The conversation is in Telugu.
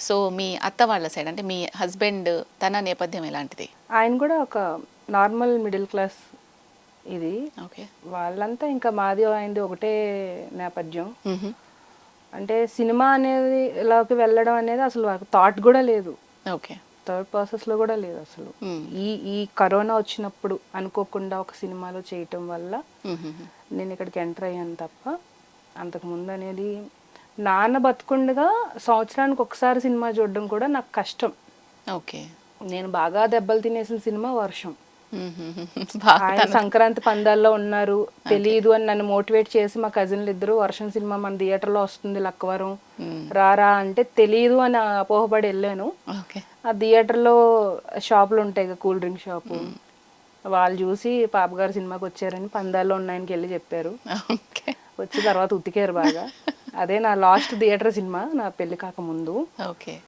సో మీ అత్త వాళ్ళ సైడ్ అంటే మీ హస్బెండ్ తన నేపథ్యం ఎలాంటిది? ఆయన కూడా ఒక నార్మల్ మిడిల్ క్లాస్ ఇది. ఓకే. వాళ్ళంతా ఇంకా మాది ఆయనది ఒకటే నేపథ్యం. అంటే సినిమా అనేది ఇలాకి వెళ్ళడం అనేది అసలు థాట్ కూడా లేదు, ఓకే. థర్డ్ ప్రాసెస్లో కూడా లేదు అసలు. ఈ ఈ కరోనా వచ్చినప్పుడు అనుకోకుండా ఒక సినిమాలో చేయటం వల్ల నేను ఇక్కడికి ఎంటర్ అయ్యాను తప్ప అంతకుముందు అనేది నాన్న బతుకుండగా సంవత్సరానికి ఒకసారి సినిమా చూడడం కూడా నాకు కష్టం. ఓకే. నేను బాగా దెబ్బలు తినేసిన సినిమా వర్షం. బాగా ఆయన సంక్రాంతి పందాల్లో ఉన్నారు తెలియదు అని నన్ను మోటివేట్ చేసి మా కజిన్లు ఇద్దరు వర్షం సినిమా మన థియేటర్లో వస్తుంది లక్కవరం రారా అంటే తెలియదు అని అపోహపడి వెళ్ళాను. ఓకే. ఆ థియేటర్లో షాపులు ఉంటాయి కదా, కూల్ డ్రింక్ షాపు, వాళ్ళు చూసి పాపగారు సినిమాకి వచ్చారని పందాల్లో ఉన్నాయనికి వెళ్ళి చెప్పారు. ఓకే. వచ్చి తర్వాత ఉతికారు బాగా. అదే నా లాస్ట్ థియేటర్ సినిమా నా పెళ్లి కాకముందు. ఓకే.